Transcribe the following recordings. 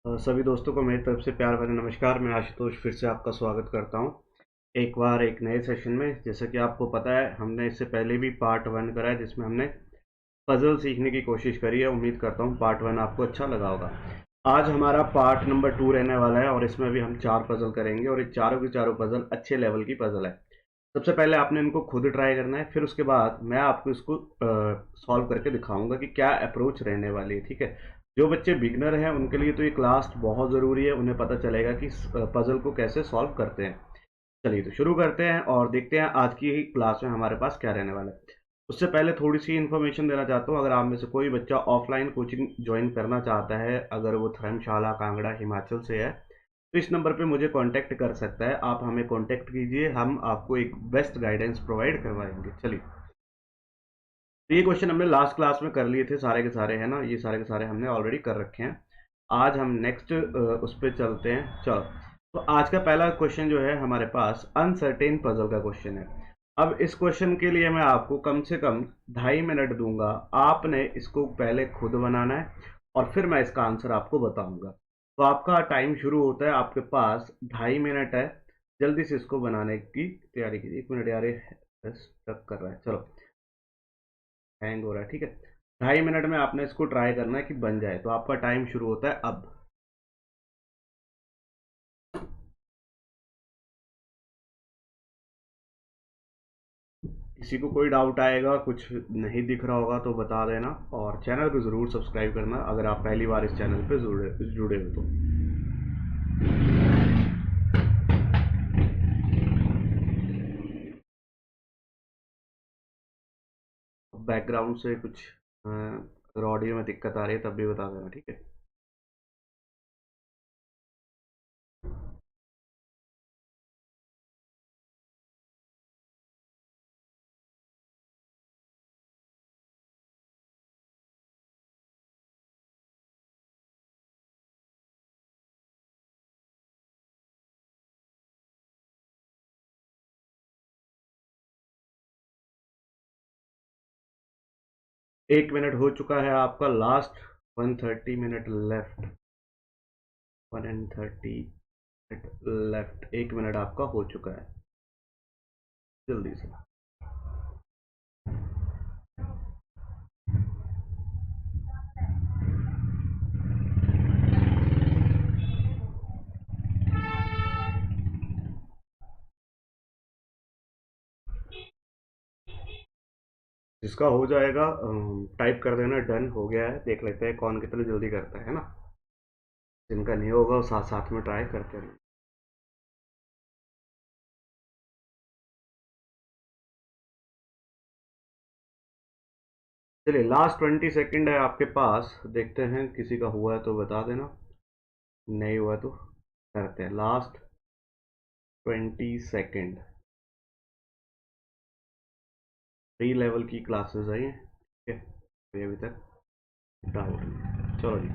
सभी दोस्तों को मेरी तरफ से प्यार भरा नमस्कार। मैं आशुतोष फिर से आपका स्वागत करता हूं एक बार एक नए सेशन में। जैसा कि आपको पता है, हमने इससे पहले भी पार्ट 1 करा है जिसमें हमने पजल सीखने की कोशिश करी है। उम्मीद करता हूं पार्ट 1 आपको अच्छा लगा होगा। आज हमारा पार्ट नंबर 2 रहने वाला है और इसमें भी हम 4 पजल करेंगे और ये चारों की चारों पजल अच्छे लेवल की पजल है। सबसे पहले आपने इनको खुद ट्राई करना है, फिर उसके बाद मैं आपको इसको सॉल्व करके दिखाऊंगा कि क्या अप्रोच रहने वाली है। ठीक है, जो बच्चे बिगनर हैं उनके लिए तो ये क्लास बहुत ज़रूरी है, उन्हें पता चलेगा कि पजल को कैसे सॉल्व करते हैं। चलिए तो शुरू करते हैं और देखते हैं आज की क्लास में हमारे पास क्या रहने वाला है। उससे पहले थोड़ी सी इन्फॉर्मेशन देना चाहता हूँ। अगर आप में से कोई बच्चा ऑफलाइन कोचिंग ज्वाइन करना चाहता है, अगर वो धर्मशाला कांगड़ा हिमाचल से है, तो इस नंबर पे मुझे कांटेक्ट कर सकता है। आप हमें कांटेक्ट कीजिए, हम आपको एक बेस्ट गाइडेंस प्रोवाइड करवाएंगे। चलिए, तो ये क्वेश्चन हमने लास्ट क्लास में कर लिए थे सारे के सारे, है ना। ये सारे के सारे हमने ऑलरेडी कर रखे हैं। आज हम नेक्स्ट उस पर चलते हैं। चलो, तो आज का पहला क्वेश्चन जो है हमारे पास अनसर्टेन पजल का क्वेश्चन है। अब इस क्वेश्चन के लिए मैं आपको कम से कम 2.5 मिनट दूंगा। आपने इसको पहले खुद बनाना है और फिर मैं इसका आंसर आपको बताऊंगा। तो आपका टाइम शुरू होता है, आपके पास 2.5 मिनट है। जल्दी से इसको बनाने की तैयारी कीजिए। 1 मिनट यार, ये स्टक कर रहा है। चलो, हैंग हो रहा है। ठीक है, 2.5 मिनट में आपने इसको ट्राई करना है कि बन जाए। तो आपका टाइम शुरू होता है अब। किसी को कोई डाउट आएगा, कुछ नहीं दिख रहा होगा तो बता देना, और चैनल को ज़रूर सब्सक्राइब करना अगर आप पहली बार इस चैनल पे जुड़े जुड़े हो तो। बैकग्राउंड से कुछ अगर ऑडियो में दिक्कत आ रही है तब भी बता देना, ठीक है। 1 मिनट हो चुका है आपका, last 130 minute left. 130 left, 1 minute आपका हो चुका है। जल्दी से। जिसका हो जाएगा टाइप कर देना डन हो गया है। देख लेते हैं कौन कितनी जल्दी करता है ना। जिनका नहीं होगा वो साथ साथ में ट्राई करते रहें। चलिए, लास्ट 20 सेकंड है आपके पास। देखते हैं किसी का हुआ है तो बता देना, नहीं हुआ तो करते हैं। Last 20 second. 3 लेवल की क्लासेस आई हैं, ठीक है। तो अभी तक डाउट नहीं। चलो जी,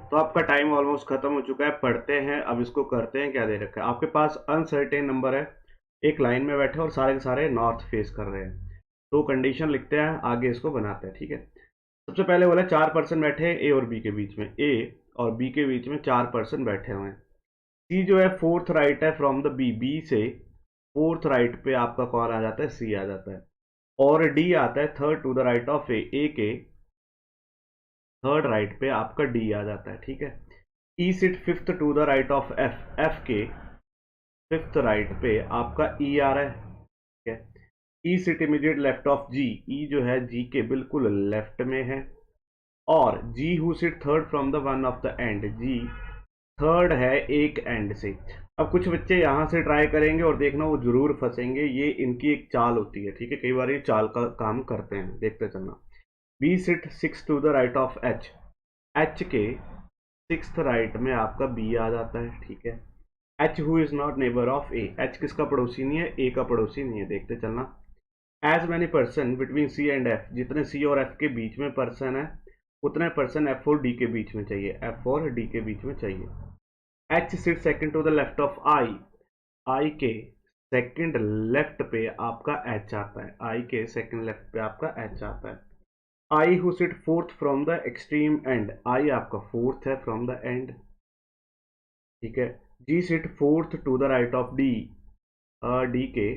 तो आपका टाइम ऑलमोस्ट खत्म हो चुका है। पढ़ते हैं अब, इसको करते हैं। क्या दे रखा है आपके पास? अनसर्टेन नंबर है, एक लाइन में बैठे और सारे के सारे नॉर्थ फेस कर रहे हैं। तो कंडीशन लिखते हैं, आगे इसको बनाते हैं, ठीक है। सबसे पहले बोला 4 पर्सन बैठे हैं ए और बी के बीच में। ए और बी के बीच में 4 पर्सन बैठे हुए हैं। सी जो है फोर्थ राइट है फ्रॉम द बी। बी से फोर्थ राइट पे आपका कौन आ जाता है? सी आ जाता है। और डी आता है third to the right of A. A के थर्ड राइट पे आपका डी आ जाता है, ठीक है। E sit fifth to the right of F. F के फिफ्थ राइट पे आपका ई आ रहा है, ठीक है। E sit immediate left of G. E जो है जी के बिल्कुल लेफ्ट में है। और G who sit third from the one of the end. G third है एक एंड से। अब कुछ बच्चे यहाँ से ट्राई करेंगे और देखना वो जरूर फंसेंगे। ये इनकी एक चाल होती है, ठीक है। कई बार ये चाल का काम करते हैं, देखते चलना। B sit six to the right of H. H के सिक्स राइट में आपका बी आ जाता है, ठीक है। H who is not neighbour of A. H किसका पड़ोसी नहीं है? ए का पड़ोसी नहीं है, देखते चलना। As many person between C and F. जितने सी और एफ के बीच में पर्सन है, उतने पर्सन एफ और डी के बीच में चाहिए। एफ और डी के बीच में चाहिए। H sit second to the left of I. I के सेकंड लेफ्ट पे आपका एच आता है। आई के सेकंड लेफ्ट पे आपका एच आता है। I who sit fourth from the extreme end, I आपका फोर्थ है फ्रॉम द एंड, ठीक है। G sit fourth to the right of D, D के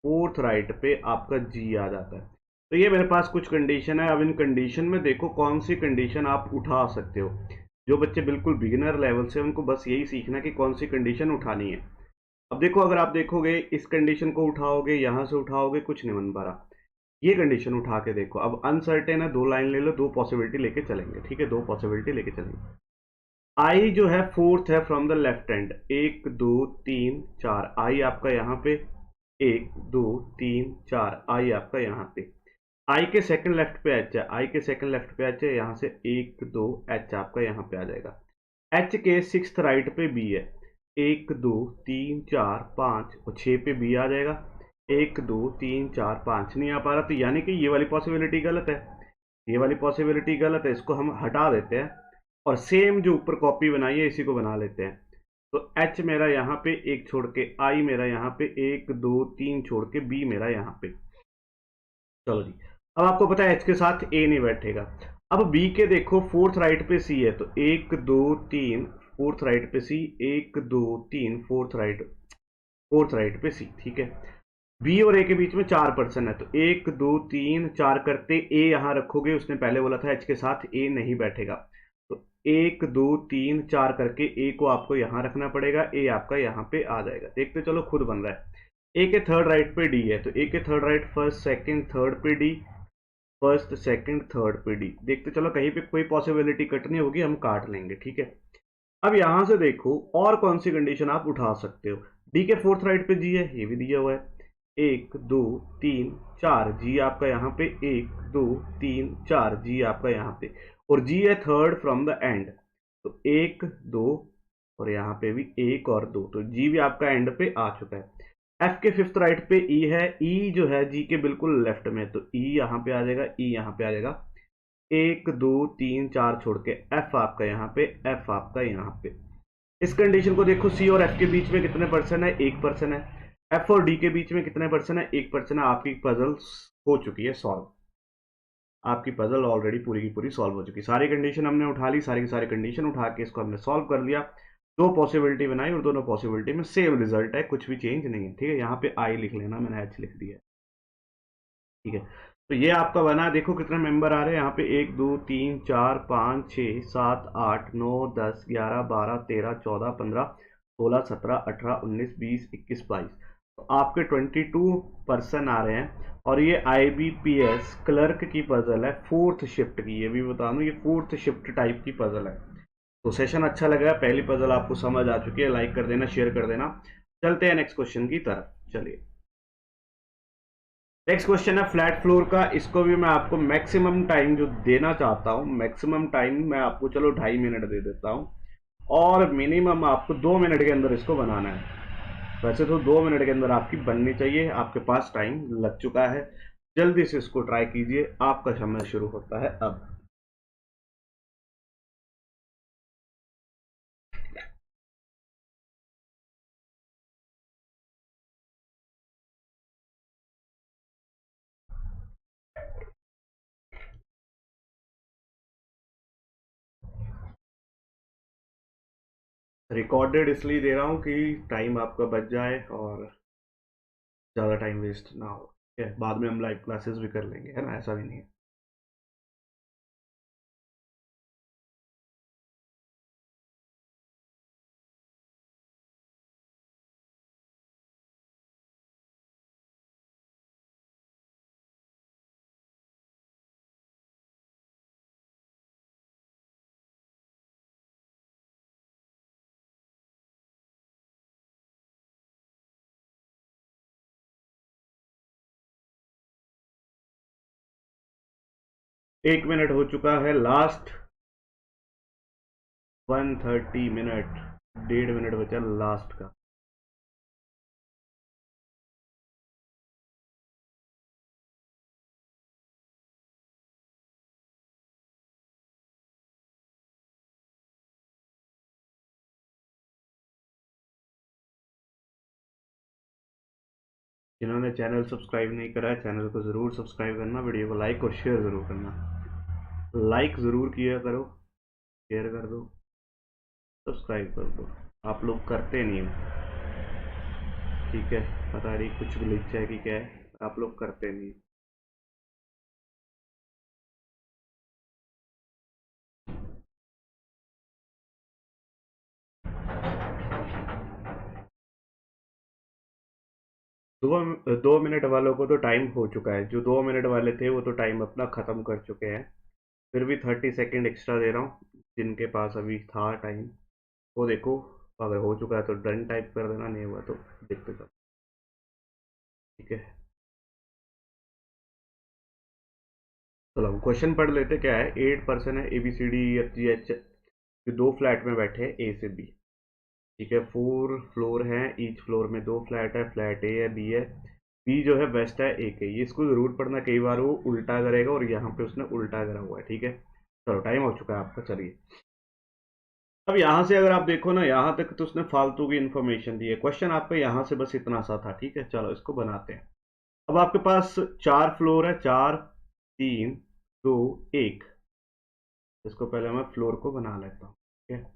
फोर्थ राइट पे आपका जी आ जाता है। तो ये मेरे पास कुछ कंडीशन है। अब इन कंडीशन में देखो कौन सी कंडीशन आप उठा सकते हो। जो बच्चे बिल्कुल बिगिनर लेवल से, उनको बस यही सीखना है कि कौन सी कंडीशन उठानी है। अब देखो, अगर आप देखोगे इस कंडीशन को उठाओगे, यहां से उठाओगे, कुछ नहीं बन पा रहा। ये कंडीशन उठा के देखो। अब अनसर्टेन है, दो लाइन ले लो, दो पॉसिबिलिटी लेके चलेंगे, ठीक है, दो पॉसिबिलिटी लेके चलेंगे। आई जो है फोर्थ है फ्रॉम द लेफ्ट हैंड, एक दो तीन चार, आई आपका यहाँ पे, एक दो तीन चार, आई आपका यहाँ पे। आई के सेकंड लेफ्ट पे एच है, आई के सेकंड लेफ्ट पे एच है, यहाँ से एक दो, एच आपका यहाँ पे आ जाएगा। एच के सिक्स्थ राइट पे बी है, एक दो तीन चार पाँच, और छः पे बी आ जाएगा। एक दो तीन चार पाँच नहीं आ पा रहा, तो यानी कि ये वाली पॉसिबिलिटी गलत है। ये वाली पॉसिबिलिटी गलत है, इसको हम हटा देते हैं और सेम जो ऊपर कॉपी बनाई है इसी को बना लेते हैं। तो एच मेरा यहाँ पे एक छोड़ के, आई मेरा यहाँ पे एक दो तीन छोड़ के, बी मेरा यहाँ पे। चलो जी, अब आपको पता है एच के साथ ए नहीं बैठेगा। अब बी के देखो फोर्थ राइट पे सी है, तो एक दो तीन, फोर्थ राइट पे सी, एक दो तीन, फोर्थ राइट पे सी, ठीक है। बी और ए के बीच में 4% है, तो एक दो तीन चार करते ए यहां रखोगे, उसने पहले बोला था एच के साथ ए नहीं बैठेगा, तो एक दो तीन चार करके ए को आपको यहां रखना पड़ेगा, ए आपका यहां पे आ जाएगा। देखते चलो, खुद बन रहा है। ए के थर्ड राइट पे डी है, तो ए के third right, first second third पे डी, फर्स्ट सेकंड थर्ड पे डी। देखते चलो, कहीं पे कोई पॉसिबिलिटी कटनी होगी हम काट लेंगे, ठीक है। अब यहां से देखो और कौन सी कंडीशन आप उठा सकते हो। डी के फोर्थ राइट पे जी है, ये भी दिया हुआ है, एक दो तीन चार, जी आपका यहाँ पे, एक दो तीन चार, जी आपका यहाँ पे, और जी है थर्ड फ्रॉम द एंड, तो एक दो, और यहाँ पे भी एक और दो, तो जी भी आपका एंड पे आ चुका है। एफ के फिफ्थ राइट पे ई है, ई जो है जी के बिल्कुल लेफ्ट में, तो ई यहाँ पे आ जाएगा, ई यहाँ पे आ जाएगा। एक दो तीन चार छोड़ के एफ आपका यहाँ पे, एफ आपका यहाँ पे। इस कंडीशन को देखो, सी और एफ के बीच में कितने परसेंट है, 1% है। एफ और डी के बीच में कितने परसेंट है, 1% है। आपकी पजल हो चुकी है सॉल्व, आपकी पजल ऑलरेडी पूरी की पूरी सॉल्व हो चुकी है। सारी कंडीशन हमने उठा ली, सारी की सारी कंडीशन उठा के इसको हमने सॉल्व कर लिया। दो पॉसिबिलिटी बनाई और दोनों पॉसिबिलिटी में सेम रिजल्ट है, कुछ भी चेंज नहीं है, ठीक है। यहाँ पे आई लिख लेना, मैंने एच लिख दिया, ठीक है। तो ये आपका बना। देखो कितने मेंबर आ रहे हैं यहाँ पे, एक दो तीन चार पाँच छः सात आठ नौ 10 11 12 13 14 15 16 17 18 19 20 21 22, तो आपके 22% आ रहे हैं। और ये IBPS क्लर्क की पजल है, फोर्थ शिफ्ट की, ये भी बता दूं, ये फोर्थ शिफ्ट टाइप की पजल है। तो सेशन अच्छा लगा, पहली पजल आपको समझ आ चुकी है, लाइक कर देना, शेयर कर देना। चलते हैं नेक्स्ट क्वेश्चन की तरफ, चलिए। नेक्स्ट क्वेश्चन है फ्लैट फ्लोर का। इसको भी मैं आपको मैक्सिमम टाइम जो देना चाहता हूँ, मैक्सिमम टाइम मैं आपको चलो 2.5 मिनट दे देता हूँ, और मिनिमम आपको 2 मिनट के अंदर इसको बनाना है। वैसे तो 2 मिनट के अंदर आपकी बननी चाहिए, आपके पास टाइम लग चुका है, जल्दी से इसको ट्राई कीजिए, आपका समय शुरू होता है अब। रिकॉर्डेड इसलिए दे रहा हूँ कि टाइम आपका बच जाए और ज़्यादा टाइम वेस्ट ना हो, ठीक है। बाद में हम लाइव क्लासेस भी कर लेंगे, है ना, ऐसा भी नहीं है। एक मिनट हो चुका है, लास्ट 1:30 1.5 मिनट बचा लास्ट का। जिन्होंने चैनल सब्सक्राइब नहीं करा है, चैनल को ज़रूर सब्सक्राइब करना, वीडियो को लाइक और शेयर ज़रूर करना। लाइक ज़रूर किया करो, शेयर कर दो, सब्सक्राइब कर दो। आप लोग करते नहीं हो, ठीक है। पता नहीं कुछ ग्लिच है कि क्या है, पर आप लोग करते नहीं। 2 मिनट वालों को तो टाइम हो चुका है, जो 2 मिनट वाले थे वो तो टाइम अपना ख़त्म कर चुके हैं। फिर भी 30 सेकेंड एक्स्ट्रा दे रहा हूँ, जिनके पास अभी था टाइम वो देखो। अगर हो चुका है तो डन टाइप कर देना, नहीं हुआ तो देखते जाओ, ठीक है। चलो हम क्वेश्चन पढ़ लेते, क्या है। 8 पर्सन है, ABCDEFGH, जो दो फ्लैट में बैठे हैं A से B, ठीक है। 4 फ्लोर हैं, ईच फ्लोर में दो फ्लैट है, फ्लैट ए है, बी है। बी जो है बेस्ट है ए के, ये इसको जरूर पढ़ना, कई बार वो उल्टा करेगा और यहाँ पे उसने उल्टा करा हुआ है, ठीक है। चलो टाइम हो चुका है आपका, चलिए। अब यहाँ से अगर आप देखो ना, यहाँ तक तो उसने फालतू की इन्फॉर्मेशन दी है। क्वेश्चन आपका यहाँ से बस इतना सा था, ठीक है। चलो इसको बनाते हैं। अब आपके पास 4 फ्लोर है, 4 3 2 1। इसको पहले मैं फ्लोर को बना लेता हूँ, ठीक है।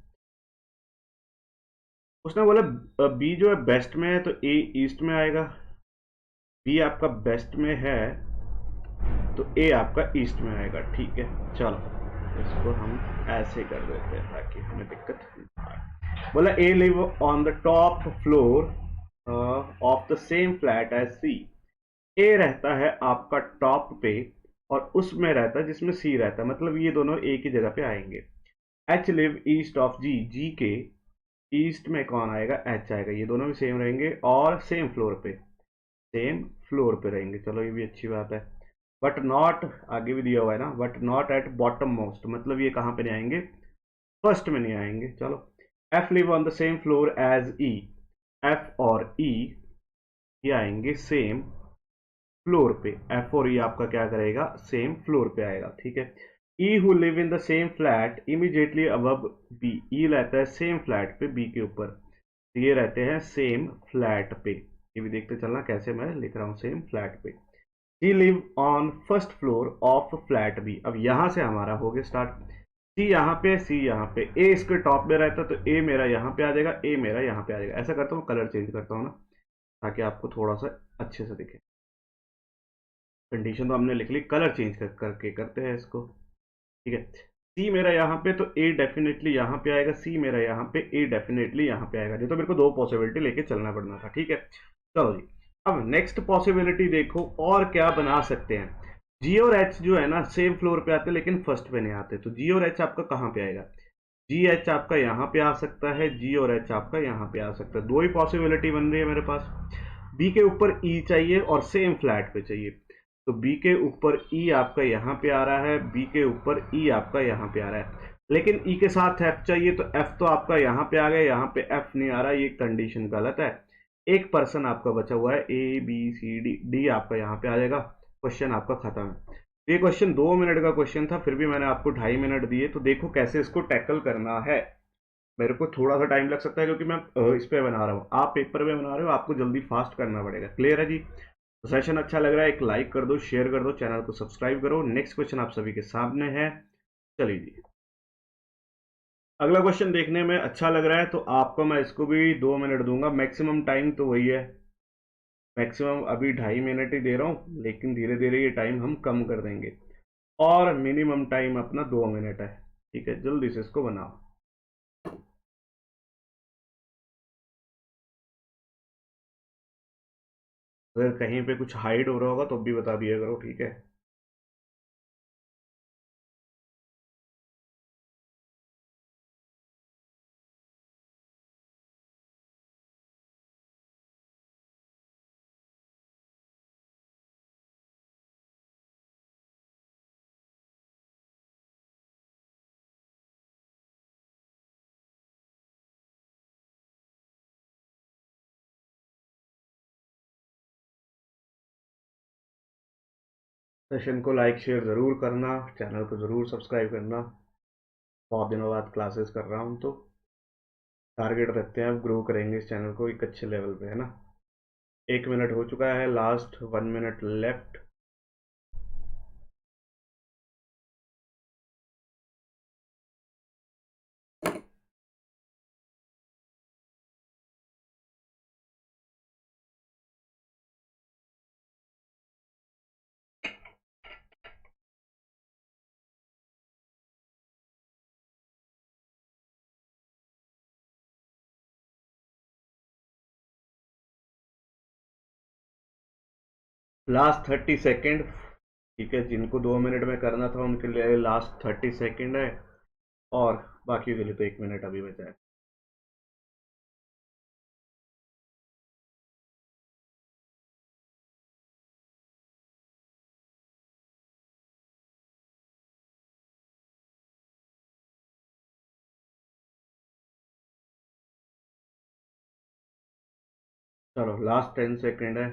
उसने बोला बी जो है बेस्ट में है, तो ए ईस्ट में आएगा। बी आपका बेस्ट में है तो ए आपका ईस्ट में आएगा, ठीक है। चलो इसको हम ऐसे कर देते हैं ताकि हमें दिक्कत ना आए। बोला A live on the top floor of the same flat as C. A रहता है आपका टॉप पे और उसमें रहता है जिसमें सी रहता है, मतलब ये दोनों एक ही जगह पे आएंगे। एच लिव ईस्ट ऑफ जी, जी के ईस्ट में कौन आएगा, एच आएगा। ये दोनों भी सेम रहेंगे और सेम फ्लोर पे, सेम फ्लोर पे रहेंगे। चलो ये भी अच्छी बात है। बट नॉट, आगे भी दिया हुआ है ना, but not at bottom most, मतलब ये कहाँ पे नहीं आएंगे, फर्स्ट में नहीं आएंगे। चलो F live on the same floor as E. F और ई ये आएंगे सेम फ्लोर पे। एफ और ई आपका क्या करेगा, सेम फ्लोर पे आएगा, ठीक है। E who live in the same flat immediately above B. E रहता है सेम फ्लैट पे बी के ऊपर, तो ये रहते हैं सेम फ्लैट पे। ये भी देखते चलना कैसे मैं लिख रहा हूँ, सेम फ्लैट पे। He live on first floor of flat B. अब यहां से हमारा हो गया स्टार्ट। सी यहाँ पे, सी यहाँ पे, ए इसके टॉप में रहता तो ए मेरा यहाँ पे आ जाएगा, ए मेरा यहाँ पे आ जाएगा। ऐसा करता हूँ, कलर चेंज करता हूँ ना, ताकि आपको थोड़ा सा अच्छे से दिखे। कंडीशन तो हमने लिख ली, कलर चेंज करके करते हैं इसको, ठीक है। सी मेरा यहाँ पे तो ए डेफिनेटली यहाँ पे आएगा, सी मेरा यहाँ पे, ए डेफिनेटली यहाँ पे आएगा। ये तो मेरे को दो पॉसिबिलिटी लेके चलना पड़ना था, ठीक है। चलो जी, अब नेक्स्ट पॉसिबिलिटी देखो और क्या बना सकते हैं। जी और एच जो है ना सेम फ्लोर पे आते हैं लेकिन फर्स्ट पे नहीं आते, तो जी और एच आपका कहाँ पे आएगा, जी एच आपका यहाँ पे आ सकता है, जी और एच आपका यहाँ पे आ सकता है। दो ही पॉसिबिलिटी बन रही है मेरे पास। बी के ऊपर ई चाहिए और सेम फ्लैट पे चाहिए, तो बी के ऊपर ई आपका यहाँ पे आ रहा है, बी के ऊपर ई आपका यहाँ पे आ रहा है, लेकिन ई के साथ एफ चाहिए, तो एफ तो आपका यहाँ पे आ गया, यहाँ पे एफ नहीं आ रहा, ये कंडीशन गलत है। एक पर्सन आपका बचा हुआ है, A B C D, D आपका यहाँ पे आ जाएगा। क्वेश्चन आपका खत्म है। ये क्वेश्चन 2 मिनट का क्वेश्चन था, फिर भी मैंने आपको 2.5 मिनट दिए, तो देखो कैसे इसको टैकल करना है। मेरे को थोड़ा सा टाइम लग सकता है क्योंकि मैं इस पे बना रहा हूँ, आप पेपर पे बना रहे हो, आपको जल्दी फास्ट करना पड़ेगा। क्लियर है जी। तो सेशन अच्छा लग रहा है, एक लाइक कर दो, शेयर कर दो, चैनल को सब्सक्राइब करो। नेक्स्ट क्वेश्चन आप सभी के सामने है, चलिए जी। अगला क्वेश्चन देखने में अच्छा लग रहा है तो आपको मैं इसको भी 2 मिनट दूंगा, मैक्सिमम टाइम तो वही है। मैक्सिमम अभी 2.5 मिनट ही दे रहा हूँ, लेकिन धीरे धीरे ये टाइम हम कम कर देंगे। और मिनिमम टाइम अपना 2 मिनट है, ठीक है। जल्दी से इसको बनाओ। अगर कहीं पे कुछ हाइड हो रहा होगा तो भी बता दिया करो, ठीक है। सेशन को लाइक शेयर ज़रूर करना, चैनल को ज़रूर सब्सक्राइब करना। बहुत दिनों बाद क्लासेस कर रहा हूँ, तो टारगेट रखते हैं, अब ग्रो करेंगे इस चैनल को एक अच्छे लेवल पे, है ना। 1 मिनट हो चुका है, last 1 minute left. Last 30 second, ठीक है, जिनको 2 मिनट में करना था उनके लिए लास्ट 30 सेकेंड है, और बाकी के लिए तो 1 मिनट अभी बचा है। चलो लास्ट 10 सेकेंड है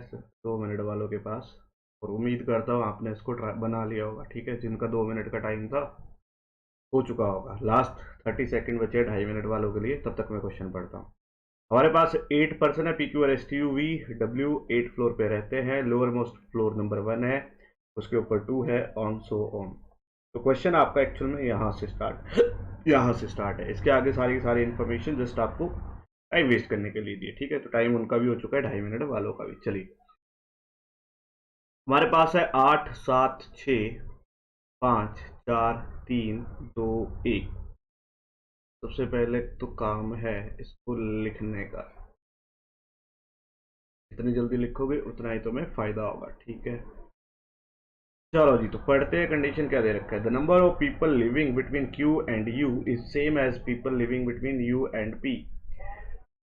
2 मिनट वालों के पास, और उम्मीद करता हूँ आपने इसको बना लिया होगा, ठीक है, जिनका 2 मिनट का टाइम था हो चुका होगा। लास्ट 30 सेकेंड बचे 2.5 मिनट वालों के लिए, तब तक मैं क्वेश्चन पढ़ता हूँ। हमारे पास 8 पर्सन है, P Q R S T U V W 8 floor पे रहते हैं, लोअर मोस्ट फ्लोर नंबर 1 है, उसके ऊपर 2 है, ऑन सो ऑन। तो क्वेश्चन आपका एक्चुअल में यहाँ से स्टार्ट है, इसके आगे सारी सारी इन्फॉर्मेशन जस्ट आपको टाइम वेस्ट करने के लिए दिए, ठीक है। तो टाइम उनका भी हो चुका है, 2.5 मिनट वालों का भी। चलिए, हमारे पास है 8 7 6 5 4 3 2 1। सबसे पहले तो काम है इसको लिखने का, जितनी जल्दी लिखोगे उतना ही तुम्हें फायदा होगा, ठीक है। चलो जी, तो पढ़ते हैं। कंडीशन क्या दे रखा है, the number of people living between Q and U is same as people living between U and P.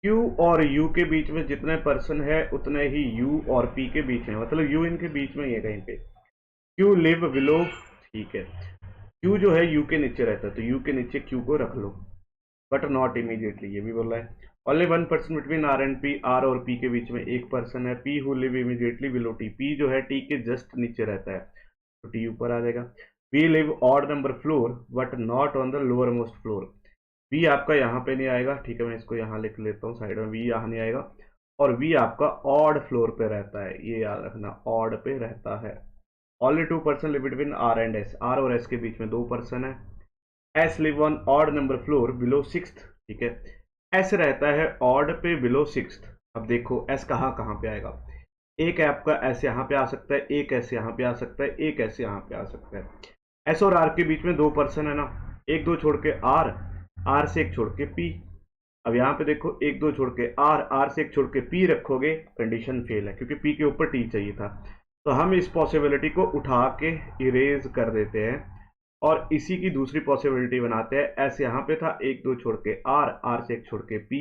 Q और यू के बीच में जितने पर्सन है उतने ही यू और पी के बीच में, मतलब यू इनके बीच में ही है कहीं पे। क्यू लिव बिलो, ठीक है, क्यू जो है यू के नीचे रहता है तो यू के नीचे क्यू को रख लो, बट नॉट इमीडिएटली, ये भी बोला है। Only 1 person between R and P, R और पी के बीच में एक पर्सन है, P who live immediately below T, P जो है टी के जस्ट नीचे रहता है तो टी ऊपर आ जाएगा। V live odd number floor but not on the lower most floor, V आपका यहाँ पे नहीं आएगा, ठीक है, मैं इसको यहाँ लिख लेता हूँ साइड में, वी यहाँ नहीं आएगा। और वी आपका ऑड फ्लोर पे रहता है, ये याद रखना, ऑड पे रहता है। Only 2 person live between R and S, R और एस के बीच में 2 पर्सन है। S live on odd number floor below sixth, ठीक है, एस रहता है ऑड पे बिलो सिक्स्थ। अब देखो एस कहाँ कहाँ पे आएगा, एक है आपका एस यहाँ पे आ सकता है, एक एस यहाँ पे आ सकता है, एक एस यहाँ पे आ सकता है। एस और आर के बीच में 2 पर्सन है ना, एक दो छोड़ के आर, आर से एक छोड़ के पी। अब यहाँ पे देखो, एक दो छोड़ के आर, आर से एक छोड़ के पी रखोगे, कंडीशन फेल है क्योंकि पी के ऊपर टी चाहिए था। तो हम इस पॉसिबिलिटी को उठा के इरेज कर देते हैं और इसी की दूसरी पॉसिबिलिटी बनाते हैं। एस यहाँ पे था, एक दो छोड़ के आर, आर से एक छोड़ के पी।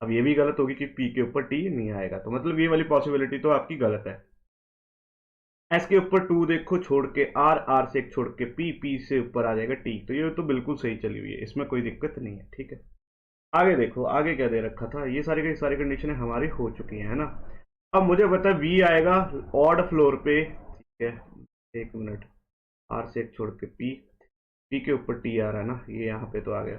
अब ये भी गलत होगी कि पी के ऊपर टी नहीं आएगा, तो मतलब ये वाली पॉसिबिलिटी तो आपकी गलत है। एस के ऊपर 2 देखो छोड़ के आर, आर से एक छोड़ के पी, पी से ऊपर आ जाएगा टी, तो ये तो बिल्कुल सही चली हुई है, इसमें कोई दिक्कत नहीं है, ठीक है। आगे देखो, आगे क्या दे रखा था, ये सारी की सारी कंडीशनें हमारी हो चुकी हैं, है ना। अब मुझे बता वी आएगा ऑड फ्लोर पे, ठीक है, 1 मिनट, आर से एक छोड़ के पी, पी के ऊपर टी आ रहा है ना, ये यहाँ पे तो आ गया,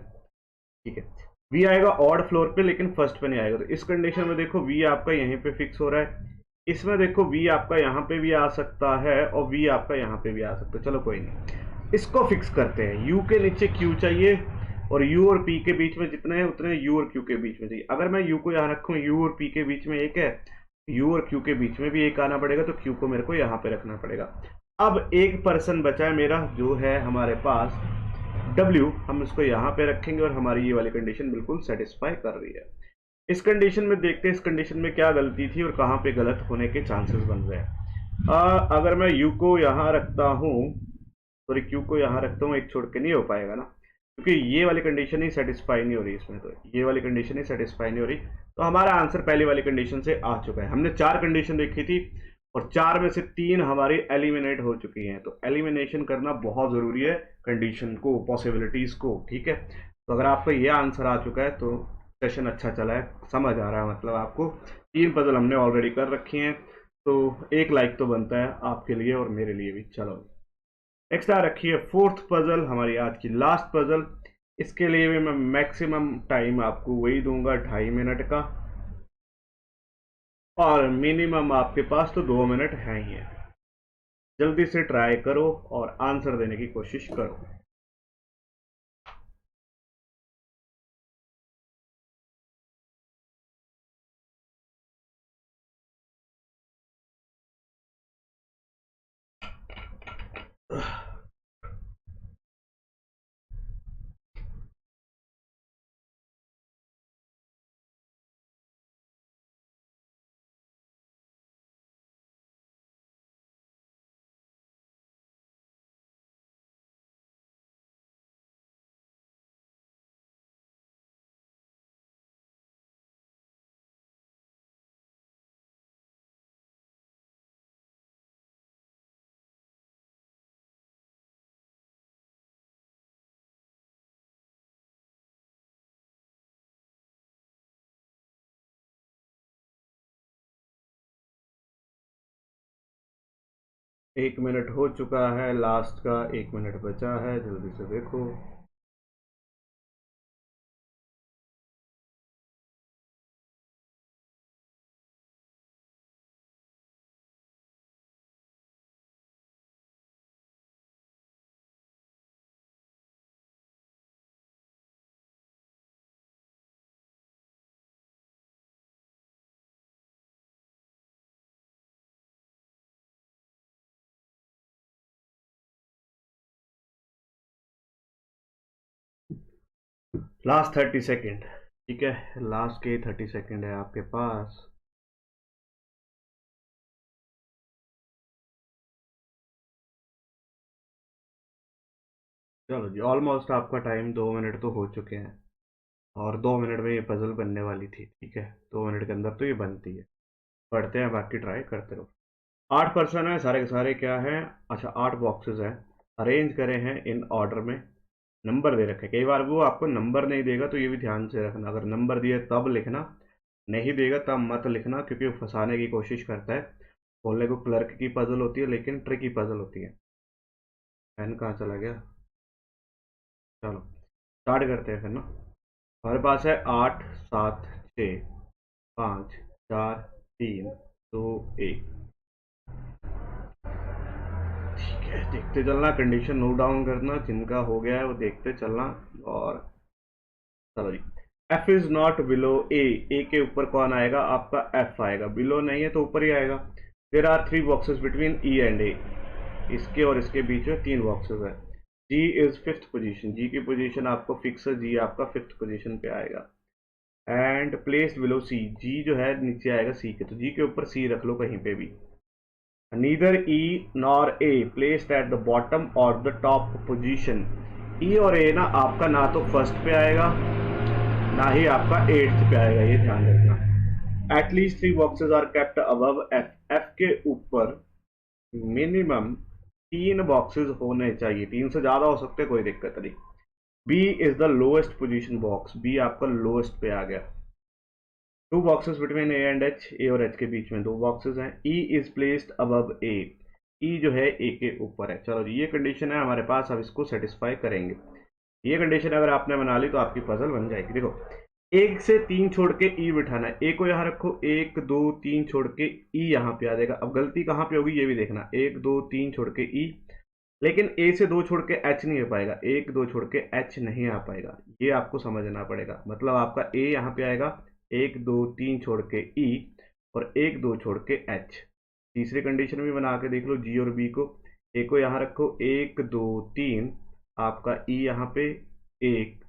ठीक है। वी आएगा ऑड फ्लोर पे लेकिन फर्स्ट पे नहीं आएगा, तो इस कंडीशन में देखो वी आपका यहीं पे फिक्स हो रहा है। इसमें देखो वी आपका यहाँ पे भी आ सकता है और वी आपका यहाँ पे भी आ सकता है, चलो कोई नहीं, इसको फिक्स करते हैं। यू के नीचे क्यू चाहिए और यू और पी के बीच में जितने हैं उतने यू और क्यू के बीच में चाहिए। अगर मैं यू को यहाँ रखूँ, यू और पी के बीच में एक है, यू और क्यू के बीच में भी एक आना पड़ेगा, तो क्यू को मेरे को यहाँ पे रखना पड़ेगा। अब एक पर्सन बचा है मेरा जो है हमारे पास W, हम इसको यहाँ पे रखेंगे और हमारी ये वाली कंडीशन बिल्कुल सेटिस्फाई कर रही है। इस कंडीशन में देखते हैं इस कंडीशन में क्या गलती थी और कहाँ पे गलत होने के चांसेस बन रहे हैं। अगर मैं U को यहाँ रखता हूँ, सॉरी Q को यहाँ रखता हूँ, एक छोड़ के नहीं हो पाएगा ना, क्योंकि ये वाली कंडीशन ही सेटिस्फाई नहीं हो रही इसमें, तो ये वाली कंडीशन ही सेटिस्फाई नहीं हो रही, तो हमारा आंसर पहली वाली कंडीशन से आ चुका है। हमने 4 कंडीशन देखी थी और 4 में से 3 हमारी एलिमिनेट हो चुकी हैं, तो एलिमिनेशन करना बहुत ज़रूरी है कंडीशन को, पॉसिबिलिटीज़ को, ठीक है। तो अगर आपका ये आंसर आ चुका है तो सेशन अच्छा चला है, समझ आ रहा है, मतलब आपको 3 पजल हमने ऑलरेडी कर रखी हैं, तो एक लाइक तो बनता है आपके लिए और मेरे लिए भी। चलो नेक्स्ट आ रखी है 4th पजल, हमारी आज की लास्ट पजल। इसके लिए भी मैं मैक्सिमम टाइम आपको वही दूंगा, 2.5 मिनट का, और मिनिमम आपके पास तो 2 मिनट है ही है। जल्दी से ट्राई करो और आंसर देने की कोशिश करो। 1 मिनट हो चुका है, लास्ट का 1 मिनट बचा है, जल्दी से देखो। लास्ट 30 सेकेंड, ठीक है, लास्ट के 30 सेकेंड है आपके पास। चलो जी, ऑलमोस्ट आपका टाइम 2 मिनट तो हो चुके हैं, और 2 मिनट में ये पजल बनने वाली थी, ठीक है, 2 मिनट के अंदर तो ये बनती है। पढ़ते हैं, बाकी ट्राई करते रहो। 8 पर्सन है, सारे के सारे क्या है, अच्छा 8 बॉक्सेस हैं, अरेंज करे हैं इन ऑर्डर में, नंबर दे रखे। कई बार वो आपको नंबर नहीं देगा, तो ये भी ध्यान से रखना, अगर नंबर दिए तब लिखना, नहीं देगा तब मत लिखना, क्योंकि वो फंसाने की कोशिश करता है। बोलने को क्लर्क की पजल होती है, लेकिन ट्रिकी पजल होती है। पेन कहाँ चला गया? चलो स्टार्ट करते हैं फिर ना। हमारे पास है 8, 7, 6, 5, 4, 3, 2, 1। ठीक है, देखते चलना, कंडीशन नोट डाउन करना, जिनका हो गया है वो देखते चलना। और चलो जी, F is not below A, A के ऊपर कौन आएगा? आपका एफ आएगा, बिलो नहीं है तो ऊपर ही आएगा। There are 3 boxes between E and A, इसके और इसके बीच में 3 बॉक्सेस है। G is fifth position, G की पोजीशन आपको फिक्स है, जी आपका फिफ्थ पोजीशन पे आएगा। एंड प्लेस्ड बिलो सी, जी जो है नीचे आएगा सी के, तो जी के ऊपर सी रख लो कहीं पे भी। Neither E nor a placed at the bottom और द टॉप पोजीशन, ई और ए ना आपका ना तो फर्स्ट पे आएगा, ना ही आपका एट्थ पे आएगा, ये ध्यान रखना। At least 3 boxes are kept above F, F के ऊपर मिनिमम 3 बॉक्सेस होने चाहिए, 3 से ज्यादा हो सकते, कोई दिक्कत नहीं। B is the lowest position box, B आपका लोएस्ट पे आ गया। 2 boxes between A and H, A और एच के बीच में 2 बॉक्सेस हैं। E is placed above A, E जो है ए के ऊपर है। चलो जी, ये कंडीशन है हमारे पास, अब इसको सेटिस्फाई करेंगे। ये कंडीशन अगर आपने बना ली तो आपकी पजल बन जाएगी। देखो, 1 से 3 छोड़ के ई बिठाना है, ए को यहाँ रखो, 1 2 3 छोड़ के ई यहाँ पे आ जाएगा। अब गलती कहाँ पे होगी ये भी देखना, 1 2 3 छोड़ के ई, लेकिन ए से 2 छोड़ के एच नहीं आ पाएगा, 1 2 छोड़ के एच नहीं आ पाएगा, ये आपको समझना पड़ेगा। मतलब आपका ए यहाँ पे आएगा, 1 2 3 छोड़ के ई, और 1 2 छोड़ के एच। तीसरी कंडीशन भी बना के देख लो, जी और बी को, ए को यहाँ रखो, 1 2 3, आपका ई यहाँ पे, 1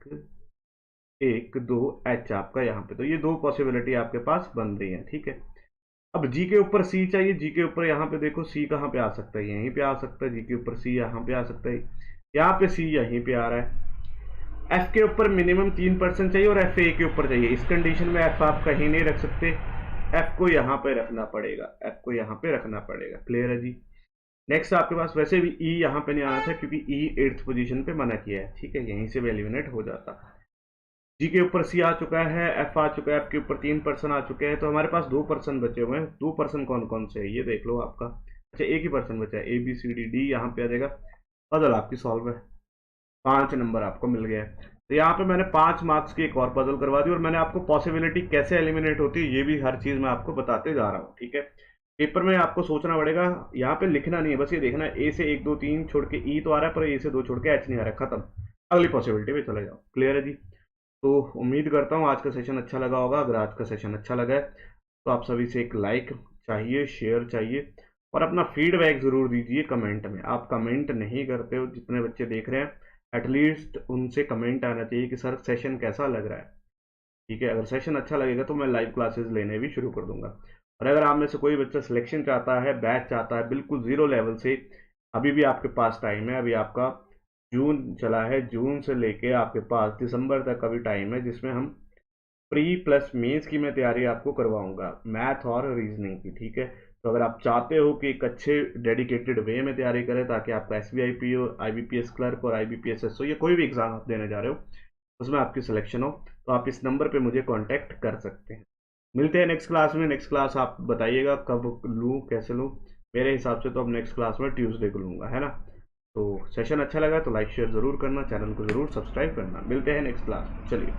1 2 एच आपका यहाँ पे, तो ये 2 पॉसिबिलिटी आपके पास बन रही है, ठीक है। अब जी के ऊपर सी चाहिए, जी के ऊपर यहाँ पे देखो सी कहाँ पे आ सकता है, यहीं पे आ सकता है, जी के ऊपर सी यहाँ पे आ सकता है, यहाँ पे सी यहीं पे आ रहा है। एफ के ऊपर मिनिमम 3% चाहिए, और एफ ए के ऊपर चाहिए। इस कंडीशन में एफ आप कहीं नहीं रख सकते, एफ को यहाँ पे रखना पड़ेगा, एफ को यहाँ पे रखना पड़ेगा। क्लियर है जी? नेक्स्ट आपके पास वैसे भी ई यहाँ पे नहीं आना था, क्योंकि ई 8th पोजीशन पे मना किया है, ठीक है, यहीं से भी एलिमिनेट हो जाता। जी के ऊपर सी आ चुका है, एफ आ चुका है, एफ के ऊपर 3% आ चुके हैं, तो हमारे पास 2% बचे हुए हैं। 2% कौन कौन से है ये देख लो आपका। अच्छा, एक ही पर्सन बचा है, A B C D, D यहाँ पे आ जाएगा। पजल आपकी सॉल्व है, 5 नंबर आपको मिल गया है। तो यहाँ पे मैंने 5 मार्क्स की एक और पजल करवा दी, और मैंने आपको पॉसिबिलिटी कैसे एलिमिनेट होती है ये भी हर चीज मैं आपको बताते जा रहा हूँ, ठीक है। पेपर में आपको सोचना पड़ेगा, यहाँ पे लिखना नहीं है, बस ये देखना है ए से 1 2 3 छोड़ के ई तो आ रहा है, पर ए से 2 छोड़ के एच नहीं आ रहा, खत्म, अगली पॉसिबिलिटी पे चले जाओ। क्लियर है जी? तो उम्मीद करता हूँ आज का सेशन अच्छा लगा होगा। अगर आज का सेशन अच्छा लगा है तो आप सभी से एक लाइक चाहिए, शेयर चाहिए, और अपना फीडबैक ज़रूर दीजिए कमेंट में। आप कमेंट नहीं करते हो, जितने बच्चे देख रहे हैं एटलीस्ट उनसे कमेंट आना चाहिए कि सर सेशन कैसा लग रहा है, ठीक है। अगर सेशन अच्छा लगेगा तो मैं लाइव क्लासेस लेने भी शुरू कर दूंगा। और अगर आप में से कोई बच्चा सिलेक्शन चाहता है, बैच चाहता है बिल्कुल ज़ीरो लेवल से, अभी भी आपके पास टाइम है। अभी आपका जून चला है, जून से लेके आपके पास दिसंबर तक का भी टाइम है, जिसमें हम प्री प्लस मेंस की मैं तैयारी आपको करवाऊंगा, मैथ और रीजनिंग की, ठीक है। तो अगर आप चाहते हो कि एक अच्छे डेडिकेटेड वे में तैयारी करें, ताकि आपका एस बी आई पी हो, आई बी पी एस क्लर्क और आई बी पी एस एस हो, या कोई भी एग्जाम आप देने जा रहे हो उसमें आपकी सिलेक्शन हो, तो आप इस नंबर पे मुझे कांटेक्ट कर सकते हैं। मिलते हैं नेक्स्ट क्लास में। नेक्स्ट क्लास आप बताइएगा कब लूँ, कैसे लूँ, मेरे हिसाब से तो अब नेक्स्ट क्लास में ट्यूसडे को लूँगा, है ना। तो सेशन अच्छा लगा तो लाइक शेयर ज़रूर करना, चैनल को ज़रूर सब्सक्राइब करना। मिलते हैं नेक्स्ट क्लास में, चलिए।